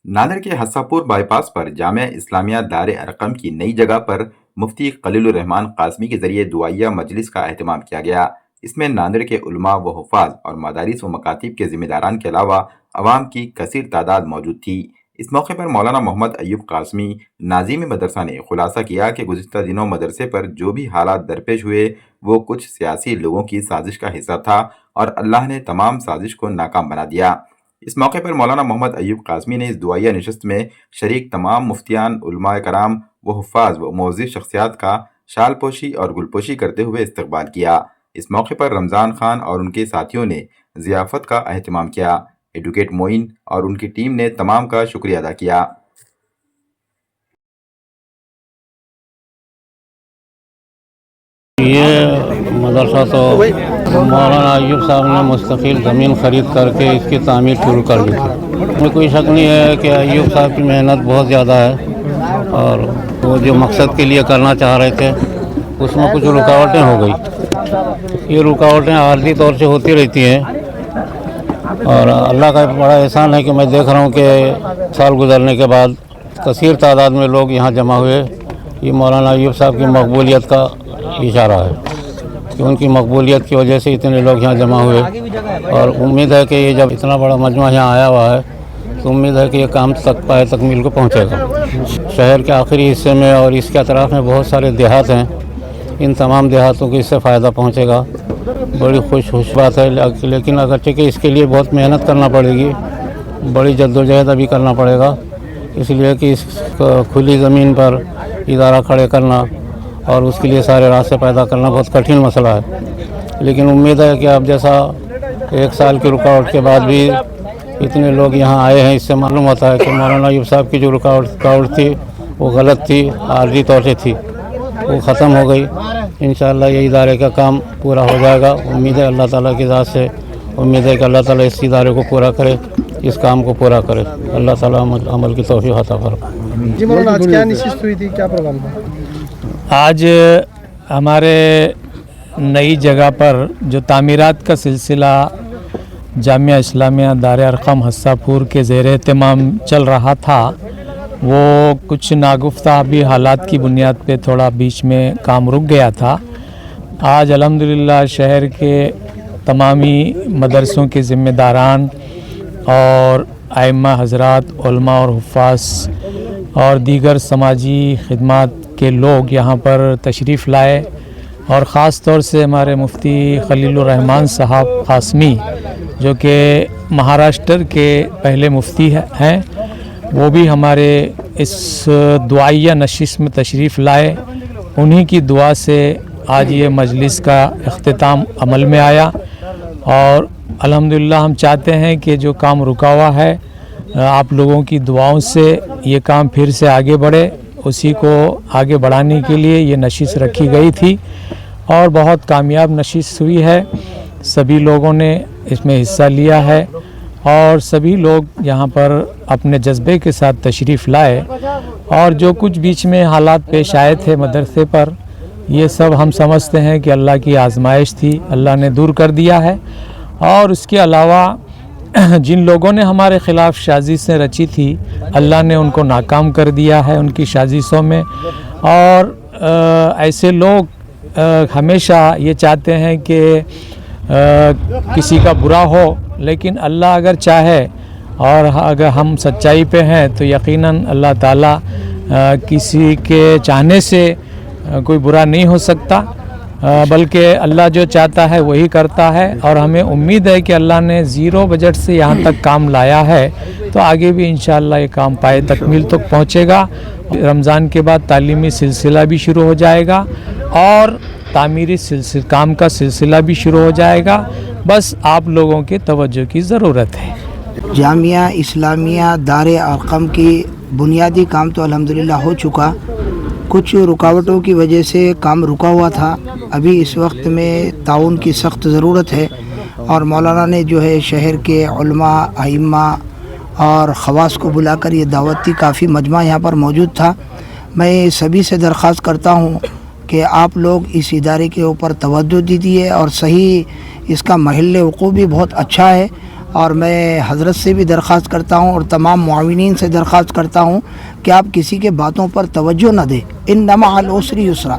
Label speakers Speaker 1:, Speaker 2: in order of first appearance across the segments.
Speaker 1: نادر کے حساپور بائی پاس پر جامعہ اسلامیہ دار ارقم کی نئی جگہ پر مفتی خلیل الرحمان قاسمی کے ذریعے دعائیہ مجلس کا اہتمام کیا گیا۔ اس میں نادر کے علماء و حفاظ اور مدارس و مکاتب کے ذمہ داران کے علاوہ عوام کی کثیر تعداد موجود تھی۔ اس موقع پر مولانا محمد ایوب قاسمی ناظم مدرسہ نے خلاصہ کیا کہ گزشتہ دنوں مدرسے پر جو بھی حالات درپیش ہوئے وہ کچھ سیاسی لوگوں کی سازش کا حصہ تھا اور اللہ نے تمام سازش کو ناکام بنا دیا۔ اس موقع پر مولانا محمد ایوب قاسمی نے اس دعائیہ نشست میں شریک تمام مفتیان، علماء کرام و حفاظ و معزز شخصیات کا شال پوشی اور گل پوشی کرتے ہوئے استقبال کیا۔ اس موقع پر رمضان خان اور ان کے ساتھیوں نے ضیافت کا اہتمام کیا۔ ایڈوکیٹ معین اور ان کی ٹیم نے تمام کا شکریہ ادا کیا۔
Speaker 2: یہ مدرسہ تو مولانا ایوب صاحب نے مستقل زمین خرید کر کے اس کی تعمیر شروع کر دی تھی۔ اس میں کوئی شک نہیں ہے کہ ایوب صاحب کی محنت بہت زیادہ ہے اور وہ جو مقصد کے لیے کرنا چاہ رہے تھے اس میں کچھ رکاوٹیں ہو گئی۔ یہ رکاوٹیں عارضی طور سے ہوتی رہتی ہیں اور اللہ کا بڑا احسان ہے کہ میں دیکھ رہا ہوں کہ سال گزرنے کے بعد کثیر تعداد میں لوگ یہاں جمع ہوئے۔ یہ مولانا ایوب صاحب کی مقبولیت کا اشارہ ہے کہ ان کی مقبولیت کی وجہ سے اتنے لوگ یہاں جمع ہوئے اور امید ہے کہ یہ جب اتنا بڑا مجمع یہاں آیا ہوا ہے تو امید ہے کہ یہ کام تک پائے تکمیل کو پہنچے گا۔ شہر کے آخری حصے میں اور اس کے اطراف میں بہت سارے دیہات ہیں، ان تمام دیہاتوں کو اس سے فائدہ پہنچے گا۔ بڑی خوش بات ہے، لیکن اگرچہ کہ اس کے لیے بہت محنت کرنا پڑے گی، بڑی جدوجہد ابھی کرنا پڑے گا، اس لیے کہ اس کھلی زمین پر ادارہ کھڑے کرنا اور اس کے لیے سارے راستے پیدا کرنا بہت کٹھن مسئلہ ہے۔ لیکن امید ہے کہ اب جیسا ایک سال کی رکاوٹ کے بعد بھی اتنے لوگ یہاں آئے ہیں، اس سے معلوم ہوتا ہے کہ مولانا ایوب صاحب کی جو رکاوٹ تھی وہ غلط تھی، عارضی طور سے تھی، وہ ختم ہو گئی۔ انشاءاللہ یہ ادارے کا کام پورا ہو جائے گا۔ امید ہے اللہ تعالیٰ کی ذات سے، امید ہے کہ اللہ تعالیٰ اس ادارے کو پورا کرے، اس کام کو پورا کرے۔ اللہ تعالیٰ عمل کی توفیق عطا فرمائے۔
Speaker 3: جی مولانا، آج کیا نشست ہوئی تھی، کیا پروگرام تھا؟
Speaker 4: آج ہمارے نئی جگہ پر جو تعمیرات کا سلسلہ جامعہ اسلامیہ دار ارقم حساپور کے زیر اہتمام چل رہا تھا، وہ کچھ ناگفتہ ابھی حالات کی بنیاد پہ تھوڑا بیچ میں کام رک گیا تھا۔ آج الحمدللہ شہر کے تمامی مدرسوں کے ذمہ داران اور ائمہ حضرات، علماء اور حفاظ اور دیگر سماجی خدمات کے لوگ یہاں پر تشریف لائے اور خاص طور سے ہمارے مفتی خلیل الرحمان صاحب قاسمی جو کہ مہاراشٹر کے پہلے مفتی ہیں، وہ بھی ہمارے اس دعائیہ نشست میں تشریف لائے۔ انہی کی دعا سے آج یہ مجلس کا اختتام عمل میں آیا اور الحمدللہ ہم چاہتے ہیں کہ جو کام رکا ہوا ہے آپ لوگوں کی دعاؤں سے یہ کام پھر سے آگے بڑھے، اسی کو آگے بڑھانے کے لیے یہ نشست رکھی گئی تھی اور بہت کامیاب نشست ہوئی ہے۔ سبھی لوگوں نے اس میں حصہ لیا ہے اور سبھی لوگ یہاں پر اپنے جذبے کے ساتھ تشریف لائے اور جو کچھ بیچ میں حالات پیش آئے تھے مدرسے پر، یہ سب ہم سمجھتے ہیں کہ اللہ کی آزمائش تھی، اللہ نے دور کر دیا ہے۔ اور اس کے علاوہ جن لوگوں نے ہمارے خلاف سازشیں رچی تھی، اللہ نے ان کو ناکام کر دیا ہے ان کی سازشوں میں۔ اور ایسے لوگ ہمیشہ یہ چاہتے ہیں کہ کسی کا برا ہو، لیکن اللہ اگر چاہے اور اگر ہم سچائی پہ ہیں تو یقیناً اللہ تعالیٰ کسی کے چاہنے سے کوئی برا نہیں ہو سکتا، بلکہ اللہ جو چاہتا ہے وہی کرتا ہے۔ اور ہمیں امید ہے کہ اللہ نے زیرو بجٹ سے یہاں تک کام لایا ہے تو آگے بھی انشاءاللہ یہ کام پائے تکمیل تک پہنچے گا۔ رمضان کے بعد تعلیمی سلسلہ بھی شروع ہو جائے گا اور تعمیری کام کا سلسلہ بھی شروع ہو جائے گا، بس آپ لوگوں کے توجہ کی ضرورت ہے۔
Speaker 3: جامعہ اسلامیہ دار ارقم کی بنیادی کام تو الحمدللہ ہو چکا، کچھ رکاوٹوں کی وجہ سے کام رکا ہوا تھا۔ ابھی اس وقت میں تعاون کی سخت ضرورت ہے اور مولانا نے جو ہے شہر کے علماء، ائمہ اور خواص کو بلا کر یہ دعوت دی، کافی مجمع یہاں پر موجود تھا۔ میں سبھی سے درخواست کرتا ہوں کہ آپ لوگ اس ادارے کے اوپر توجہ دیجیے اور صحیح اس کا محل وقوع بھی بہت اچھا ہے۔ اور میں حضرت سے بھی درخواست کرتا ہوں اور تمام معاونین سے درخواست کرتا ہوں کہ آپ کسی کے باتوں پر توجہ نہ دیں. انما العسر یسرا،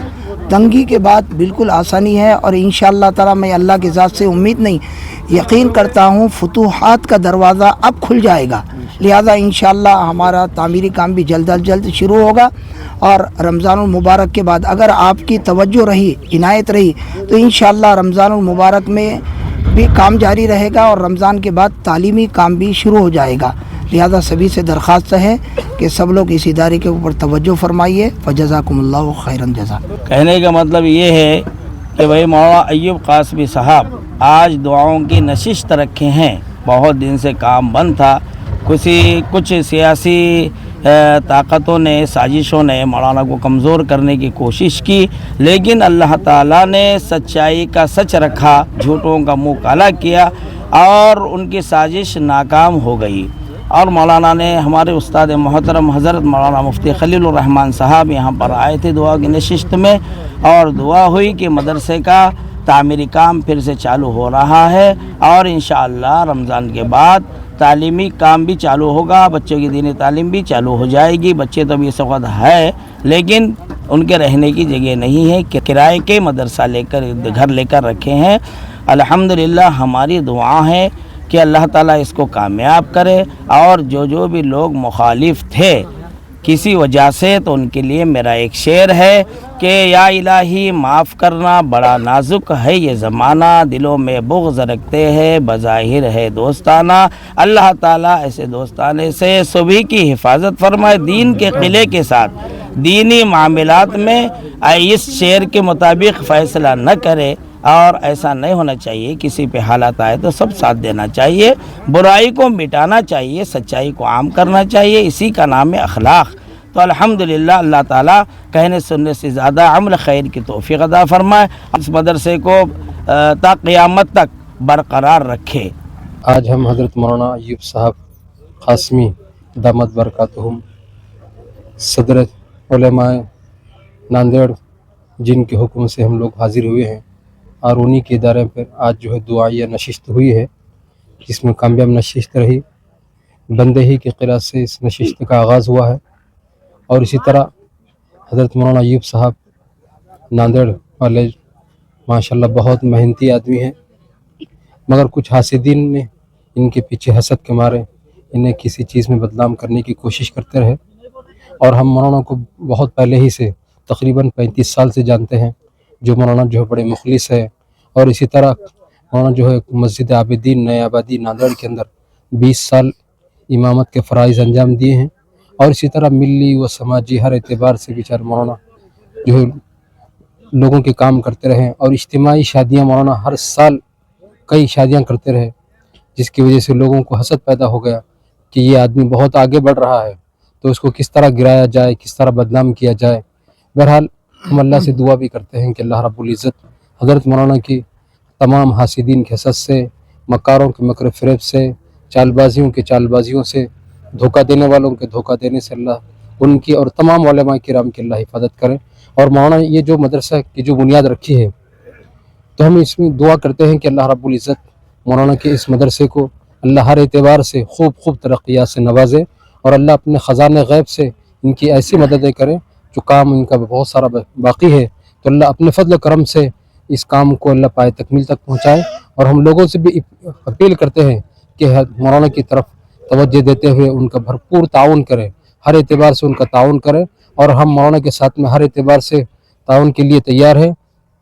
Speaker 3: تنگی کے بعد بالکل آسانی ہے، اور انشاءاللہ تعالی میں اللہ کی ذات سے امید نہیں یقین کرتا ہوں فتوحات کا دروازہ اب کھل جائے گا. لہذا انشاءاللہ ہمارا تعمیری کام بھی جلد از جلد شروع ہوگا، اور رمضان المبارک کے بعد اگر آپ کی توجہ رہی، عنایت رہی، تو انشاءاللہ رمضان المبارک میں بھی کام جاری رہے گا، اور رمضان کے بعد تعلیمی کام بھی شروع ہو جائے گا. لہذا سبھی سے درخواست ہے کہ سب لوگ اس ادارے کے اوپر توجہ فرمائیے. فجزاکم اللہ خیرا جزا.
Speaker 5: کہنے کا مطلب یہ ہے کہ بھائی مولانا ایوب قاسمی صاحب آج دعاؤں کی نشست رکھے ہیں. بہت دن سے کام بند تھا، کچھ سیاسی طاقتوں نے، سازشوں نے مولانا کو کمزور کرنے کی کوشش کی، لیکن اللہ تعالیٰ نے سچائی کا سچ رکھا، جھوٹوں کا منہ کالا کیا، اور ان کی سازش ناکام ہو گئی. اور مولانا نے، ہمارے استاد محترم حضرت مولانا مفتی خلیل الرحمان صاحب یہاں پر آئے تھے دعا کی نشست میں، اور دعا ہوئی کہ مدرسے کا تعمیری کام پھر سے چالو ہو رہا ہے، اور انشاءاللہ رمضان کے بعد تعلیمی کام بھی چالو ہوگا، بچوں کی دینی تعلیم بھی چالو ہو جائے گی. بچے تو ابھی اس وقت ہے، لیکن ان کے رہنے کی جگہ نہیں ہے، کہ کرائے کے مدرسہ لے کر، گھر لے کر رکھے ہیں. الحمدللہ ہماری دعا ہے کہ اللہ تعالیٰ اس کو کامیاب کرے، اور جو بھی لوگ مخالف تھے کسی وجہ سے، تو ان کے لیے میرا ایک شعر ہے کہ یا الہی معاف کرنا بڑا نازک ہے یہ زمانہ، دلوں میں بغض رکھتے ہیں بظاہر ہے دوستانہ. اللہ تعالیٰ ایسے دوستانے سے سبھی کی حفاظت فرمائے، دین کے قلعے کے ساتھ دینی معاملات میں اس شعر کے مطابق فیصلہ نہ کرے، اور ایسا نہیں ہونا چاہیے. کسی پہ حالات آئے تو سب ساتھ دینا چاہیے، برائی کو مٹانا چاہیے، سچائی کو عام کرنا چاہیے، اسی کا نام ہے اخلاق. تو الحمدللہ اللہ تعالیٰ کہنے سننے سے زیادہ عمل خیر کی توفیق عطا فرمائے، اس مدرسے کو تا قیامت تک برقرار رکھے.
Speaker 6: آج ہم حضرت مولانا ایوب صاحب قاسمی دامت برکاتہم صدر علماء ناندیڑ، جن کے حکم سے ہم لوگ حاضر ہوئے ہیں، اور انہی کے ادارے پر آج جو ہے دعائیہ نشست ہوئی ہے، جس میں کامیاب نشست رہی. بندے ہی کی قرأت سے اس نشست کا آغاز ہوا ہے، اور اسی طرح حضرت مولانا ایوب صاحب ناندیڑ والے ماشاءاللہ بہت محنتی آدمی ہیں، مگر کچھ حاسدین نے ان کے پیچھے حسد کے مارے انہیں کسی چیز میں بدنام کرنے کی کوشش کرتے رہے. اور ہم مولانا کو بہت پہلے ہی سے تقریباً 35 سال سے جانتے ہیں، جو مولانا جو ہے بڑے مخلص ہے. اور اسی طرح مولانا جو ہے مسجد عابدین نئے آبادی ناندیڑ کے اندر 20 سال امامت کے فرائض انجام دیے ہیں. اور اسی طرح ملی و سماجی ہر اعتبار سے بیچارے مولانا جو ہے لوگوں کے کام کرتے رہے. اور اجتماعی شادیاں مولانا ہر سال کئی شادیاں کرتے رہے، جس کی وجہ سے لوگوں کو حسد پیدا ہو گیا کہ یہ آدمی بہت آگے بڑھ رہا ہے، تو اس کو کس طرح گرایا جائے، کس طرح بدنام کیا جائے. بہرحال ہم اللہ سے دعا بھی کرتے ہیں کہ اللہ رب العزت حضرت مولانا کی تمام حاسدین کے حسد سے، مکاروں کے مکر فریب سے، چال بازیوں کے چال بازیوں سے، دھوکہ دینے والوں کے دھوکہ دینے سے اللہ ان کی اور تمام علماء کرام کی اللہ حفاظت کریں. اور مولانا یہ جو مدرسہ کی جو بنیاد رکھی ہے، تو ہم اس میں دعا کرتے ہیں کہ اللہ رب العزت مولانا کے اس مدرسے کو اللہ ہر اعتبار سے خوب ترقیات سے نوازے، اور اللہ اپنے خزانے غیب سے ان کی ایسی مددیں کریں. جو کام ان کا بہت سارا باقی ہے، تو اللہ اپنے فضل و کرم سے اس کام کو اللہ پائے تکمیل تک پہنچائے. اور ہم لوگوں سے بھی اپیل کرتے ہیں کہ مولانا کی طرف توجہ دیتے ہوئے ان کا بھرپور تعاون کریں، ہر اعتبار سے ان کا تعاون کریں. اور ہم مولانا کے ساتھ میں ہر اعتبار سے تعاون کے لیے تیار ہیں،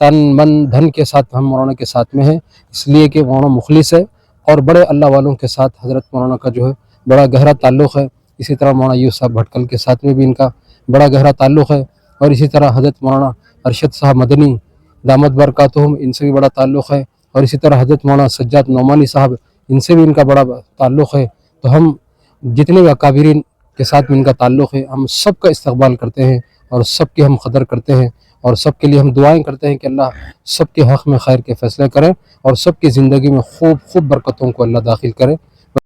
Speaker 6: تن من دھن کے ساتھ ہم مولانا کے ساتھ میں ہیں، اس لیے کہ مولانا مخلص ہے، اور بڑے اللہ والوں کے ساتھ حضرت مولانا کا جو ہے بڑا گہرا تعلق ہے. اسی طرح مولانا ایوب صاحب بھٹکل کے ساتھ میں بھی ان کا بڑا گہرا تعلق ہے. اور اسی طرح حضرت مولانا ارشد صاحب مدنی دامت برکاتہم، ان سے بھی بڑا تعلق ہے. اور اسی طرح حضرت مولانا سجاد نعمانی صاحب، ان سے بھی ان کا بڑا تعلق ہے. تو ہم جتنے بھی اکابرین کے ساتھ میں ان کا تعلق ہے، ہم سب کا استقبال کرتے ہیں، اور سب کی ہم قدر کرتے ہیں، اور سب کے لیے ہم دعائیں کرتے ہیں کہ اللہ سب کے حق میں خیر کے فیصلے کریں، اور سب کی زندگی میں خوب برکتوں کو اللہ داخل کرے.